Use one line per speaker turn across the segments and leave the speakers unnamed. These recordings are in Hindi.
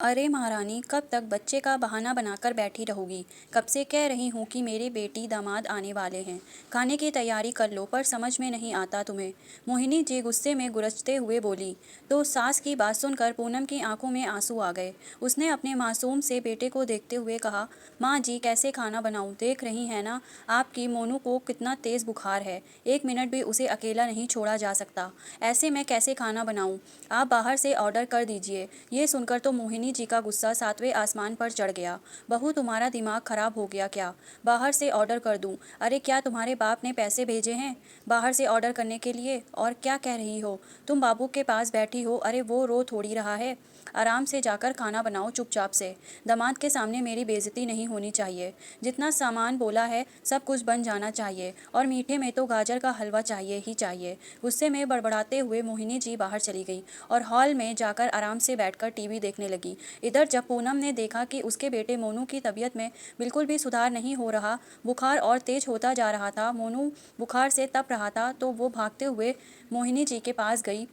अरे महारानी, कब तक बच्चे का बहाना बनाकर बैठी रहोगी। कब से कह रही हूँ कि मेरे बेटी दामाद आने वाले हैं। खाने की तैयारी कर लो, पर समझ में नहीं आता तुम्हें। मोहिनी जी गुस्से में गुरजते हुए बोली। तो सास की बात सुनकर पूनम की आंखों में आंसू आ गए। उसने अपने मासूम से बेटे को देखते हुए कहा, माँ जी कैसे खाना बनाऊँ, देख रही है ना आपकी मोनू को कितना तेज़ बुखार है। 1 मिनट भी उसे अकेला नहीं छोड़ा जा सकता। ऐसे में कैसे खाना बनाऊँ। आप बाहर से ऑर्डर कर दीजिए। ये सुनकर तो मोहिनी जी का गुस्सा 7वें आसमान पर चढ़ गया। बहू, तुम्हारा दिमाग खराब हो गया क्या। बाहर से ऑर्डर कर दूं। अरे क्या तुम्हारे बाप ने पैसे भेजे हैं बाहर से ऑर्डर करने के लिए। और क्या कह रही हो तुम, बाबू के पास बैठी हो। अरे वो रो थोड़ी रहा है। आराम से जाकर खाना बनाओ चुपचाप से। दामाद के सामने मेरी बेइज्जती नहीं होनी चाहिए। जितना सामान बोला है सब कुछ बन जाना चाहिए, और मीठे में तो गाजर का हलवा चाहिए ही चाहिए। गुस्से में बड़बड़ाते हुए मोहिनी जी बाहर चली गई और हॉल में जाकर आराम से बैठकर टीवी देखने लगी। इधर जब पूनम ने देखा कि उसके बेटे मोनू की तबीयत में बिल्कुल भी सुधार नहीं हो रहा, बुखार और तेज होता जा रहा था, मोनू बुखार से तप रहा था, तो वो भागते हुए मोहिनी जी के पास गई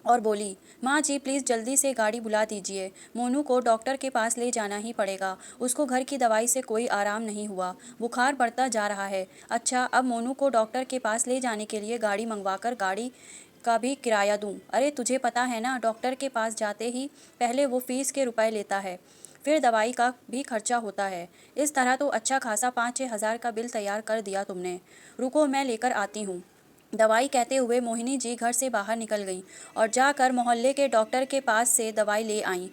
और बोली, माँ जी प्लीज़ जल्दी से गाड़ी बुला दीजिए। मोनू को डॉक्टर के पास ले जाना ही पड़ेगा। उसको घर की दवाई से कोई आराम नहीं हुआ, बुखार बढ़ता जा रहा है। अच्छा, अब मोनू को डॉक्टर के पास ले जाने के लिए गाड़ी मंगवाकर गाड़ी का भी किराया दूं। अरे तुझे पता है ना, डॉक्टर के पास जाते ही पहले वो फीस के रुपए लेता है, फिर दवाई का भी खर्चा होता है। इस तरह तो अच्छा खासा 5-6 हज़ार का बिल तैयार कर दिया तुमने। रुको मैं लेकर आती हूँ दवाई, कहते हुए मोहिनी जी घर से बाहर निकल गईं और जाकर मोहल्ले के डॉक्टर के पास से दवाई ले आईं।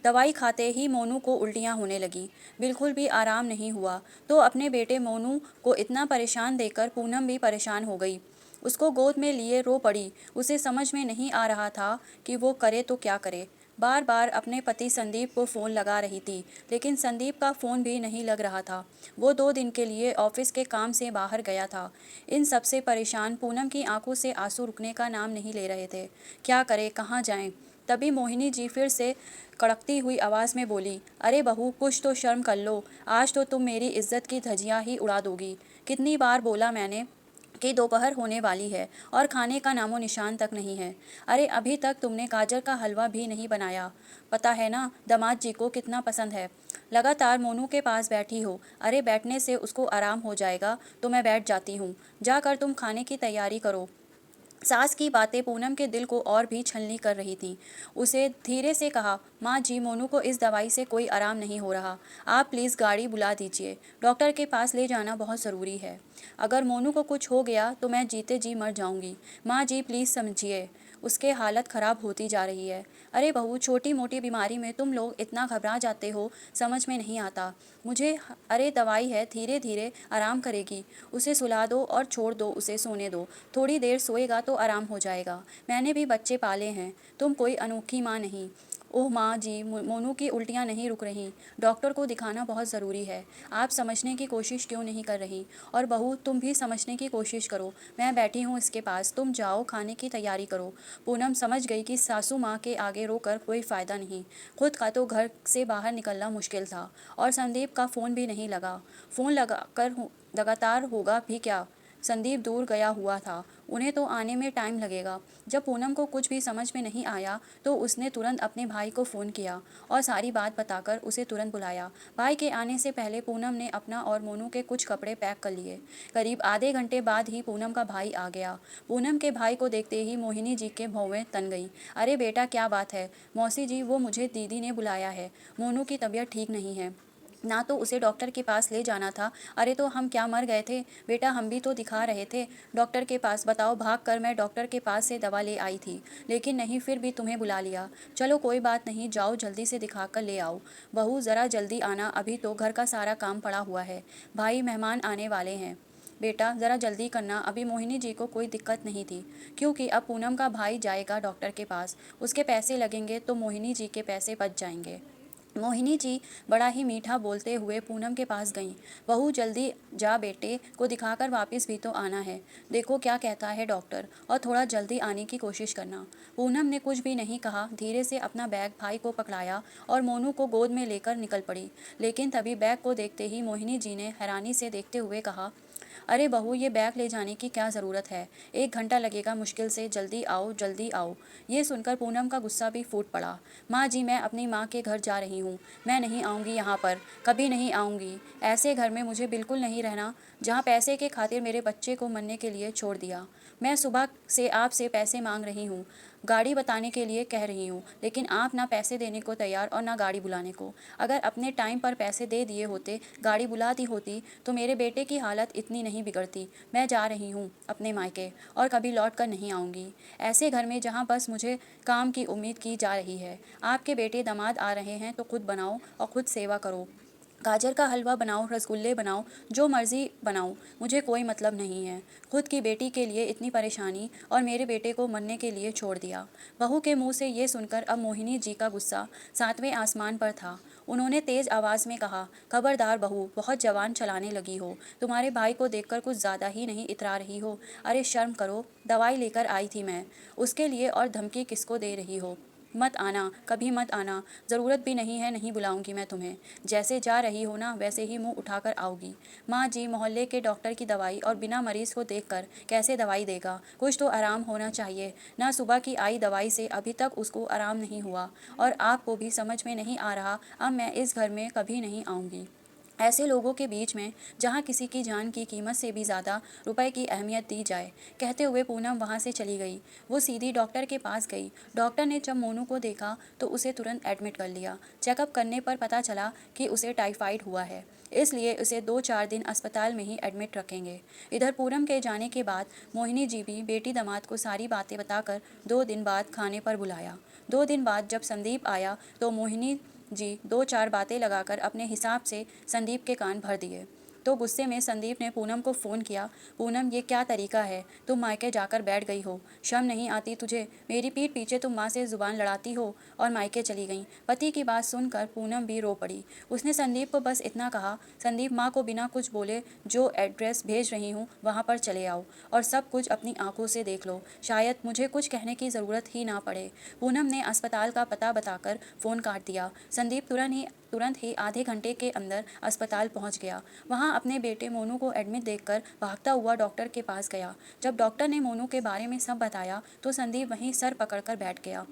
दवाई खाते ही मोनू को उल्टियाँ होने लगी। बिल्कुल भी आराम नहीं हुआ। तो अपने बेटे मोनू को इतना परेशान देखकर पूनम भी परेशान हो गई। उसको गोद में लिए रो पड़ी। उसे समझ में नहीं आ रहा था कि वो करे तो क्या करे। बार बार अपने पति संदीप को फ़ोन लगा रही थी, लेकिन संदीप का फ़ोन भी नहीं लग रहा था। वो 2 दिन के लिए ऑफिस के काम से बाहर गया था। इन सबसे परेशान पूनम की आंखों से आंसू रुकने का नाम नहीं ले रहे थे। क्या करे, कहाँ जाएं। तभी मोहिनी जी फिर से कड़कती हुई आवाज़ में बोली, अरे बहू कुछ तो शर्म कर लो। आज तो तुम मेरी इज्जत की धज्जियाँ ही उड़ा दोगी। कितनी बार बोला मैंने कि दोपहर होने वाली है और खाने का नामो निशान तक नहीं है। अरे अभी तक तुमने गाजर का हलवा भी नहीं बनाया। पता है ना दामाद जी को कितना पसंद है। लगातार मोनू के पास बैठी हो। अरे बैठने से उसको आराम हो जाएगा तो मैं बैठ जाती हूँ। जाकर तुम खाने की तैयारी करो। सास की बातें पूनम के दिल को और भी छलनी कर रही थीं। उसे धीरे से कहा, माँ जी मोनू को इस दवाई से कोई आराम नहीं हो रहा। आप प्लीज़ गाड़ी बुला दीजिए। डॉक्टर के पास ले जाना बहुत ज़रूरी है। अगर मोनू को कुछ हो गया तो मैं जीते जी मर जाऊंगी। माँ जी प्लीज़ समझिए, उसके हालत ख़राब होती जा रही है। अरे बहू, छोटी मोटी बीमारी में तुम लोग इतना घबरा जाते हो, समझ में नहीं आता मुझे। अरे दवाई है, धीरे धीरे आराम करेगी। उसे सुला दो और छोड़ दो, उसे सोने दो। थोड़ी देर सोएगा तो आराम हो जाएगा। मैंने भी बच्चे पाले हैं, तुम कोई अनोखी माँ नहीं। ओह माँ जी, मोनू की उल्टियाँ नहीं रुक रहीं। डॉक्टर को दिखाना बहुत ज़रूरी है। आप समझने की कोशिश क्यों नहीं कर रही। और बहू तुम भी समझने की कोशिश करो। मैं बैठी हूँ इसके पास, तुम जाओ खाने की तैयारी करो। पूनम समझ गई कि सासू माँ के आगे रोकर कोई फ़ायदा नहीं। खुद का तो घर से बाहर निकलना मुश्किल था, और संदीप का फ़ोन भी नहीं लगा। फ़ोन लगातार होगा भी क्या। संदीप दूर गया हुआ था, उन्हें तो आने में टाइम लगेगा। जब पूनम को कुछ भी समझ में नहीं आया तो उसने तुरंत अपने भाई को फ़ोन किया और सारी बात बताकर उसे तुरंत बुलाया। भाई के आने से पहले पूनम ने अपना और मोनू के कुछ कपड़े पैक कर लिए। करीब आधे घंटे बाद ही पूनम का भाई आ गया। पूनम के भाई को देखते ही मोहिनी जी के भौवें तन गई। अरे बेटा क्या बात है। मौसी जी, वो मुझे दीदी ने बुलाया है। मोनू की तबीयत ठीक नहीं है ना, तो उसे डॉक्टर के पास ले जाना था। अरे तो हम क्या मर गए थे बेटा, हम भी तो दिखा रहे थे डॉक्टर के पास। बताओ, भाग कर मैं डॉक्टर के पास से दवा ले आई थी, लेकिन नहीं, फिर भी तुम्हें बुला लिया। चलो कोई बात नहीं, जाओ जल्दी से दिखा कर ले आओ। बहू ज़रा जल्दी आना, अभी तो घर का सारा काम पड़ा हुआ है। भाई मेहमान आने वाले हैं। बेटा ज़रा जल्दी करना। अभी मोहिनी जी को कोई दिक्कत नहीं थी, क्योंकि अब पूनम का भाई जाएगा डॉक्टर के पास। उसके पैसे लगेंगे तो मोहिनी जी के पैसे बच जाएंगे। मोहिनी जी बड़ा ही मीठा बोलते हुए पूनम के पास गईं। बहू जल्दी जा, बेटे को दिखाकर वापस भी तो आना है। देखो क्या कहता है डॉक्टर, और थोड़ा जल्दी आने की कोशिश करना। पूनम ने कुछ भी नहीं कहा, धीरे से अपना बैग भाई को पकड़ाया और मोनू को गोद में लेकर निकल पड़ी। लेकिन तभी बैग को देखते ही मोहिनी जी ने हैरानी से देखते हुए कहा, अरे बहू, ये बैग ले जाने की क्या ज़रूरत है? 1 घंटा लगेगा मुश्किल से, जल्दी आओ जल्दी आओ। ये सुनकर पूनम का गुस्सा भी फूट पड़ा। माँ जी, मैं अपनी माँ के घर जा रही हूँ। मैं नहीं आऊँगी यहाँ पर, कभी नहीं आऊँगी। ऐसे घर में मुझे बिल्कुल नहीं रहना, जहाँ पैसे के खातिर मेरे बच्चे को मरने के लिए छोड़ दिया। मैं सुबह से आपसे पैसे मांग रही हूँ, गाड़ी बताने के लिए कह रही हूँ, लेकिन आप ना पैसे देने को तैयार और ना गाड़ी बुलाने को। अगर अपने टाइम पर पैसे दे दिए होते, गाड़ी बुला दी होती, तो मेरे बेटे की हालत इतनी नहीं बिगड़ती। मैं जा रही हूँ अपने मायके और कभी लौट कर नहीं आऊँगी, ऐसे घर में जहाँ बस मुझे काम की उम्मीद की जा रही है। आपके बेटे दामाद आ रहे हैं तो खुद बनाओ और खुद सेवा करो। गाजर का हलवा बनाओ, रसगुल्ले बनाओ, जो मर्जी बनाओ, मुझे कोई मतलब नहीं है। खुद की बेटी के लिए इतनी परेशानी और मेरे बेटे को मरने के लिए छोड़ दिया। बहू के मुंह से ये सुनकर अब मोहिनी जी का गुस्सा 7वें आसमान पर था। उन्होंने तेज आवाज़ में कहा, खबरदार बहू, बहुत जवान चलाने लगी हो। तुम्हारे भाई को देखकर कुछ ज़्यादा ही नहीं इतरा रही हो? अरे शर्म करो, दवाई लेकर आई थी मैं उसके लिए, और धमकी किसको दे रही हो? मत आना, कभी मत आना, ज़रूरत भी नहीं है, नहीं बुलाऊंगी मैं तुम्हें। जैसे जा रही हो ना, वैसे ही मुंह उठाकर आओगी। माँ जी, मोहल्ले के डॉक्टर की दवाई और बिना मरीज़ को देखकर कैसे दवाई देगा? कुछ तो आराम होना चाहिए ना। सुबह की आई दवाई से अभी तक उसको आराम नहीं हुआ, और आपको भी समझ में नहीं आ रहा। अब मैं इस घर में कभी नहीं आऊँगी, ऐसे लोगों के बीच में जहाँ किसी की जान की कीमत से भी ज़्यादा रुपए की अहमियत दी जाए। कहते हुए पूनम वहाँ से चली गई। वो सीधी डॉक्टर के पास गई। डॉक्टर ने जब मोनू को देखा तो उसे तुरंत एडमिट कर लिया। चेकअप करने पर पता चला कि उसे टाइफाइड हुआ है, इसलिए उसे 2-4 दिन अस्पताल में ही एडमिट रखेंगे। इधर पूनम के जाने के बाद मोहिनी जी भी बेटी दामाद को सारी बातें बताकर 2 दिन बाद खाने पर बुलाया। 2 दिन बाद जब संदीप आया तो मोहिनी जी 2-4 बातें लगाकर अपने हिसाब से संदीप के कान भर दिए। तो गुस्से में संदीप ने पूनम को फ़ोन किया, पूनम, ये क्या तरीका है? तुम मायके जाकर बैठ गई हो, शर्म नहीं आती तुझे? मेरी पीठ पीछे तुम माँ से ज़ुबान लड़ाती हो और मायके चली गई। पति की बात सुनकर पूनम भी रो पड़ी। उसने संदीप को बस इतना कहा, संदीप, माँ को बिना कुछ बोले जो एड्रेस भेज रही हूँ वहाँ पर चले आओ और सब कुछ अपनी आंखों से देख लो, शायद मुझे कुछ कहने की ज़रूरत ही ना पड़े। पूनम ने अस्पताल का पता बताकर फ़ोन काट दिया। संदीप तुरंत ही आधे घंटे के अंदर अस्पताल पहुंच गया। वहां अपने बेटे मोनू को एडमिट देखकर भागता हुआ डॉक्टर के पास गया। जब डॉक्टर ने मोनू के बारे में सब बताया तो संदीप वहीं सर पकड़कर बैठ गया।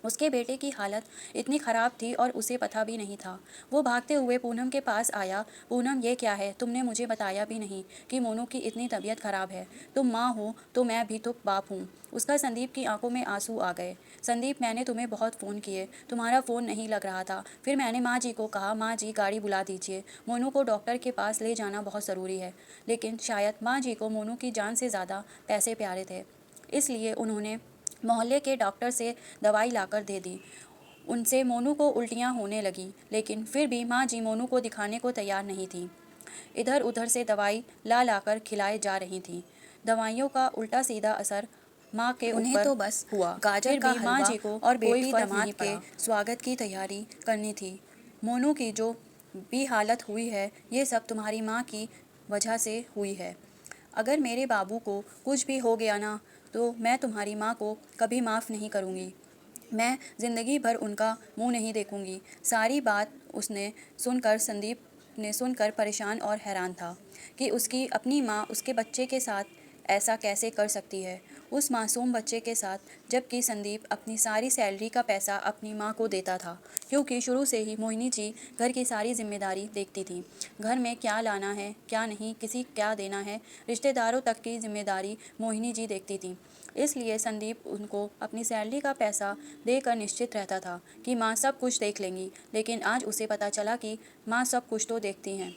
उसके बेटे की हालत इतनी ख़राब थी और उसे पता भी नहीं था। वो भागते हुए पूनम के पास आया। पूनम, ये क्या है? तुमने मुझे बताया भी नहीं कि मोनू की इतनी तबीयत ख़राब है। तुम माँ हो तो मैं भी तो बाप हूँ। उसका संदीप की आंखों में आंसू आ गए। संदीप, मैंने तुम्हें बहुत फ़ोन किए, तुम्हारा फ़ोन नहीं लग रहा था। फिर मैंने माँ जी को कहा, माँ जी गाड़ी बुला दीजिए, मोनू को डॉक्टर के पास ले जाना बहुत ज़रूरी है। लेकिन शायद माँ जी को मोनू की जान से ज़्यादा पैसे प्यारे थे, इसलिए उन्होंने मोहल्ले के डॉक्टर से दवाई लाकर दे दी। उनसे मोनू को उल्टियाँ होने लगी, लेकिन फिर भी माँ जी मोनू को दिखाने को तैयार नहीं थी। इधर उधर से दवाई ला लाकर खिलाई जा रही थी। दवाइयों का उल्टा सीधा असर माँ के
उन्हें
ऊपर
तो बस
हुआ।
गाजर
फिर
का
भी माँ
हलवा
जी को
और
कोई
बेटी
फर्क
दामाद
नहीं
के
पड़ा। स्वागत की तैयारी करनी थी। मोनू की जो भी हालत हुई है, ये सब तुम्हारी माँ की वजह से हुई है। अगर मेरे बाबू को कुछ भी हो गया ना, तो मैं तुम्हारी माँ को कभी माफ़ नहीं करूँगी। मैं ज़िंदगी भर उनका मुंह नहीं देखूंगी। सारी बात उसने सुनकर संदीप ने सुनकर परेशान और हैरान था कि उसकी अपनी माँ उसके बच्चे के साथ ऐसा कैसे कर सकती है, उस मासूम बच्चे के साथ, जबकि संदीप अपनी सारी सैलरी का पैसा अपनी माँ को देता था, क्योंकि शुरू से ही मोहिनी जी घर की सारी जिम्मेदारी देखती थी। घर में क्या लाना है, क्या नहीं, किसी क्या देना है, रिश्तेदारों तक की जिम्मेदारी मोहिनी जी देखती थी। इसलिए संदीप उनको अपनी सैलरी का पैसा देकर निश्चित रहता था कि माँ सब कुछ देख लेंगी। लेकिन आज उसे पता चला कि माँ सब कुछ तो देखती हैं,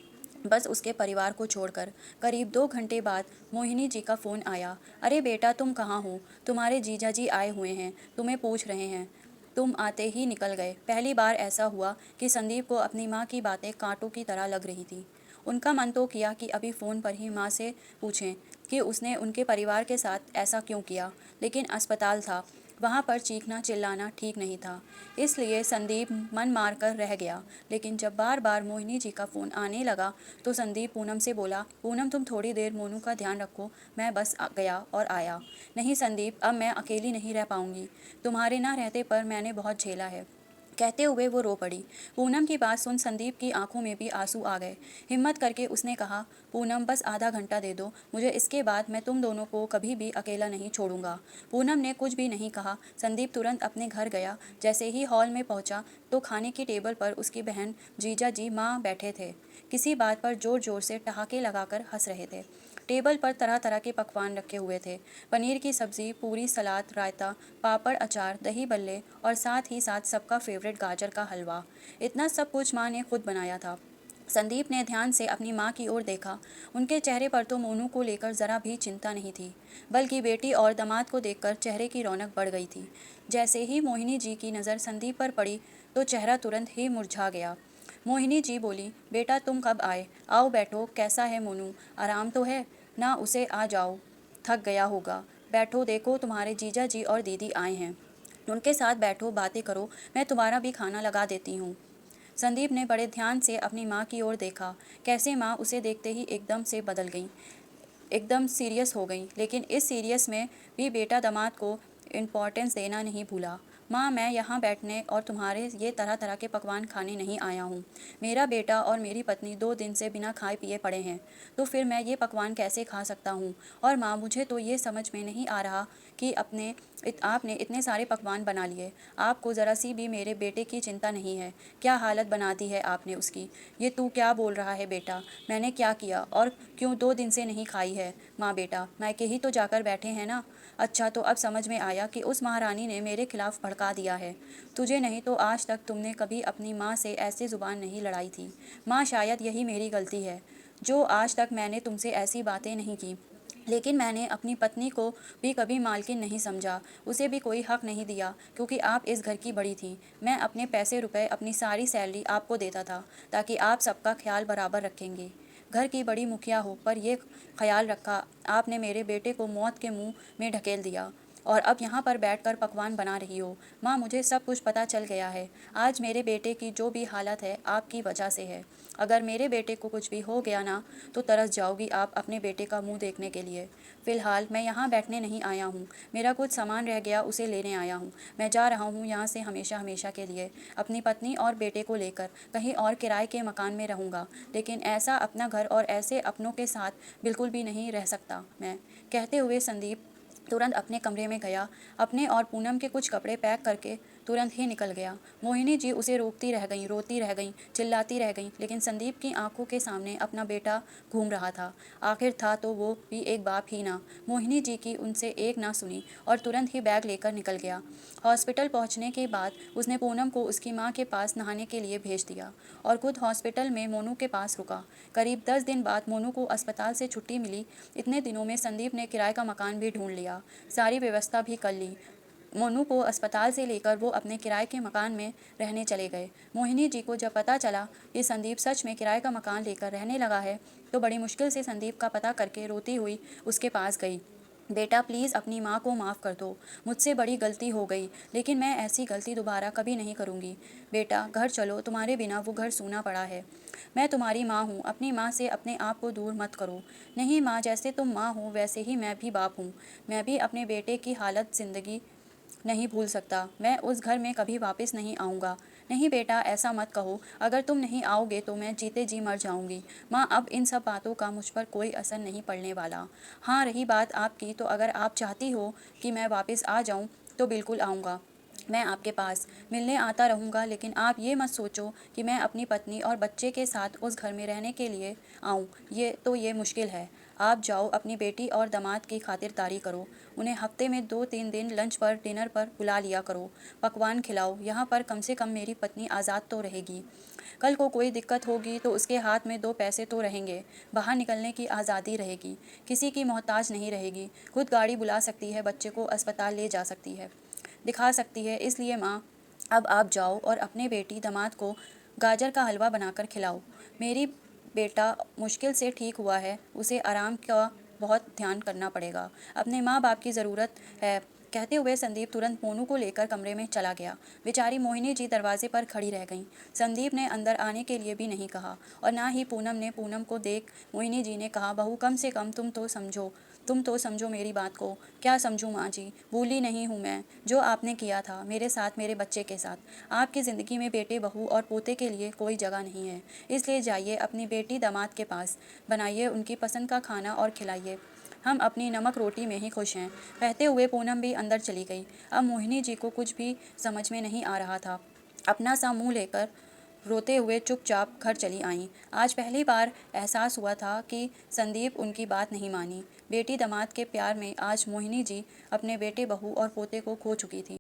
बस उसके परिवार को छोड़कर। करीब 2 घंटे बाद मोहिनी जी का फ़ोन आया। अरे बेटा, तुम कहाँ हो? तुम्हारे जीजा जी आए हुए हैं, तुम्हें पूछ रहे हैं। तुम आते ही निकल गए। पहली बार ऐसा हुआ कि संदीप को अपनी माँ की बातें कांटों की तरह लग रही थी। उनका मन तो किया कि अभी फ़ोन पर ही माँ से पूछें कि उसने उनके परिवार के साथ ऐसा क्यों किया, लेकिन अस्पताल था, वहाँ पर चीखना चिल्लाना ठीक नहीं था। इसलिए संदीप मन मार कर रह गया। लेकिन जब बार बार मोहिनी जी का फ़ोन आने लगा तो संदीप पूनम से बोला, पूनम, तुम थोड़ी देर मोनू का ध्यान रखो, मैं बस गया और आया। नहीं संदीप, अब मैं अकेली नहीं रह पाऊँगी। तुम्हारे ना रहते पर मैंने बहुत झेला है। कहते हुए वो रो पड़ी। पूनम की बात सुन संदीप की आंखों में भी आंसू आ गए। हिम्मत करके उसने कहा, पूनम बस आधा घंटा दे दो मुझे, इसके बाद मैं तुम दोनों को कभी भी अकेला नहीं छोड़ूंगा। पूनम ने कुछ भी नहीं कहा। संदीप तुरंत अपने घर गया। जैसे ही हॉल में पहुंचा तो खाने की टेबल पर उसकी बहन, जीजा जी, माँ बैठे थे। किसी बात पर जोर जोर से ठहाके लगाकर हंस रहे थे। टेबल पर तरह तरह के पकवान रखे हुए थे। पनीर की सब्जी, पूरी, सलाद, रायता, पापड़, अचार, दही बल्ले और साथ ही साथ सबका फेवरेट गाजर का हलवा। इतना सब कुछ माँ ने खुद बनाया था। संदीप ने ध्यान से अपनी माँ की ओर देखा। उनके चेहरे पर तो मोनू को लेकर जरा भी चिंता नहीं थी, बल्कि बेटी और दामाद को देखकर चेहरे की रौनक बढ़ गई थी। जैसे ही मोहिनी जी की नज़र संदीप पर पड़ी तो चेहरा तुरंत ही मुरझा गया। मोहिनी जी बोली, बेटा तुम कब आए? आओ बैठो। कैसा है मोनू, आराम तो है ना? उसे आ जाओ, थक गया होगा। बैठो, देखो तुम्हारे जीजा जी और दीदी आए हैं, उनके साथ बैठो, बातें करो, मैं तुम्हारा भी खाना लगा देती हूँ। संदीप ने बड़े ध्यान से अपनी माँ की ओर देखा। कैसे माँ उसे देखते ही एकदम से बदल गई, एकदम सीरियस हो गई। लेकिन इस सीरियस में भी बेटा दामाद को इम्पोर्टेंस देना नहीं भूला। माँ, मैं यहाँ बैठने और तुम्हारे ये तरह तरह के पकवान खाने नहीं आया हूँ। मेरा बेटा और मेरी पत्नी 2 दिन से बिना खाए पिए पड़े हैं, तो फिर मैं ये पकवान कैसे खा सकता हूँ? और माँ, मुझे तो ये समझ में नहीं आ रहा कि आपने इतने सारे पकवान बना लिए। आपको ज़रा सी भी मेरे बेटे की चिंता नहीं है। क्या हालत बना दी है आपने उसकी। ये तू क्या बोल रहा है बेटा? मैंने क्या किया और क्यों 2 दिन से नहीं खाई है? माँ बेटा, मायके ही तो जाकर बैठे हैं ना। अच्छा, तो अब समझ में आया कि उस महारानी ने मेरे खिलाफ भड़का दिया है तुझे। नहीं तो आज तक तुमने कभी अपनी माँ से ऐसे ज़ुबान नहीं लड़ाई थी। माँ, शायद यही मेरी गलती है, जो आज तक मैंने तुमसे ऐसी बातें नहीं की। लेकिन मैंने अपनी पत्नी को भी कभी मालकिन नहीं समझा, उसे भी कोई हक नहीं दिया, क्योंकि आप इस घर की बड़ी थी। मैं अपने पैसे रुपए, अपनी सारी सैलरी आपको देता था, ताकि आप सबका ख्याल बराबर रखेंगे। घर की बड़ी मुखिया हो, पर यह ख्याल रखा आपने मेरे बेटे को मौत के मुंह में ढकेल दिया, और अब यहाँ पर बैठकर पकवान बना रही हो। माँ, मुझे सब कुछ पता चल गया है। आज मेरे बेटे की जो भी हालत है आपकी वजह से है। अगर मेरे बेटे को कुछ भी हो गया ना, तो तरस जाओगी आप अपने बेटे का मुंह देखने के लिए। फ़िलहाल मैं यहाँ बैठने नहीं आया हूँ। मेरा कुछ सामान रह गया, उसे लेने आया हूँ। मैं जा रहा हूँ यहाँ से हमेशा हमेशा के लिए, अपनी पत्नी और बेटे को लेकर कहीं और किराए के मकान में रहूँगा। लेकिन ऐसा अपना घर और ऐसे अपनों के साथ बिल्कुल भी नहीं रह सकता मैं। कहते हुए संदीप तुरंत अपने कमरे में गया। अपने और पूनम के कुछ कपड़े पैक करके तुरंत ही निकल गया। मोहिनी जी उसे रोकती रह गईं, रोती रह गईं, चिल्लाती रह गईं, लेकिन संदीप की आंखों के सामने अपना बेटा घूम रहा था। आखिर था तो वो भी एक बाप ही ना। मोहिनी जी की उनसे एक ना सुनी और तुरंत ही बैग लेकर निकल गया। हॉस्पिटल पहुंचने के बाद उसने पूनम को उसकी माँ के पास नहाने के लिए भेज दिया और खुद हॉस्पिटल में मोनू के पास रुका। करीब 10 दिन बाद मोनू को अस्पताल से छुट्टी मिली। इतने दिनों में संदीप ने किराए का मकान भी ढूंढ लिया, सारी व्यवस्था भी कर ली। मोनू को अस्पताल से लेकर वो अपने किराए के मकान में रहने चले गए। मोहिनी जी को जब पता चला कि संदीप सच में किराए का मकान लेकर रहने लगा है, तो बड़ी मुश्किल से संदीप का पता करके रोती हुई उसके पास गई। बेटा, प्लीज़ अपनी माँ को माफ़ कर दो, मुझसे बड़ी गलती हो गई, लेकिन मैं ऐसी गलती दोबारा कभी नहीं करूँगी। बेटा, घर चलो, तुम्हारे बिना वो घर सूना पड़ा है। मैं तुम्हारी माँ हूँ, अपनी माँ से अपने आप को दूर मत करो। नहीं माँ, जैसे तुम माँ हो वैसे ही मैं भी बाप हूँ। मैं भी अपने बेटे की हालत ज़िंदगी नहीं भूल सकता। मैं उस घर में कभी वापस नहीं आऊँगा। नहीं बेटा, ऐसा मत कहो। अगर तुम नहीं आओगे तो मैं जीते जी मर जाऊँगी। माँ, अब इन सब बातों का मुझ पर कोई असर नहीं पड़ने वाला। हाँ, रही बात आपकी, तो अगर आप चाहती हो कि मैं वापस आ जाऊँ तो बिल्कुल आऊँगा। मैं आपके पास मिलने आता रहूँगा, लेकिन आप ये मत सोचो कि मैं अपनी पत्नी और बच्चे के साथ उस घर में रहने के लिए आऊँ। ये मुश्किल है। आप जाओ, अपनी बेटी और दामाद की खातिरदारी करो। उन्हें हफ्ते में 2-3 दिन लंच पर, डिनर पर बुला लिया करो। पकवान खिलाओ। यहाँ पर कम से कम मेरी पत्नी आज़ाद तो रहेगी। कल को कोई दिक्कत होगी तो उसके हाथ में 2 पैसे तो रहेंगे। बाहर निकलने की आज़ादी रहेगी। किसी की मोहताज नहीं रहेगी। खुद गाड़ी बुला सकती है, बच्चे को अस्पताल ले जा सकती है, दिखा सकती है। इसलिए माँ, अब आप जाओ और अपने बेटी दामाद को गाजर का हलवा बनाकर खिलाओ। मेरी बेटा मुश्किल से ठीक हुआ है, उसे आराम का बहुत ध्यान करना पड़ेगा। अपने माँ बाप की ज़रूरत है। कहते हुए संदीप तुरंत मोनू को लेकर कमरे में चला गया। बेचारी मोहिनी जी दरवाजे पर खड़ी रह गईं। संदीप ने अंदर आने के लिए भी नहीं कहा और ना ही पूनम ने। पूनम को देख मोहिनी जी ने कहा, बहू, कम से कम तुम तो समझो, तुम तो समझो मेरी बात को। क्या समझूं माँ जी, भूली नहीं हूँ मैं जो आपने किया था मेरे साथ, मेरे बच्चे के साथ। आपकी ज़िंदगी में बेटे बहू और पोते के लिए कोई जगह नहीं है। इसलिए जाइए अपनी बेटी दामाद के पास, बनाइए उनकी पसंद का खाना और खिलाइए। हम अपनी नमक रोटी में ही खुश हैं। कहते हुए पूनम भी अंदर चली गई। अब मोहिनी जी को कुछ भी समझ में नहीं आ रहा था। अपना सा मुंह लेकर रोते हुए चुपचाप घर चली आईं। आज पहली बार एहसास हुआ था कि संदीप उनकी बात नहीं मानी। बेटी दामाद के प्यार में आज मोहिनी जी अपने बेटे बहू और पोते को खो चुकी थी।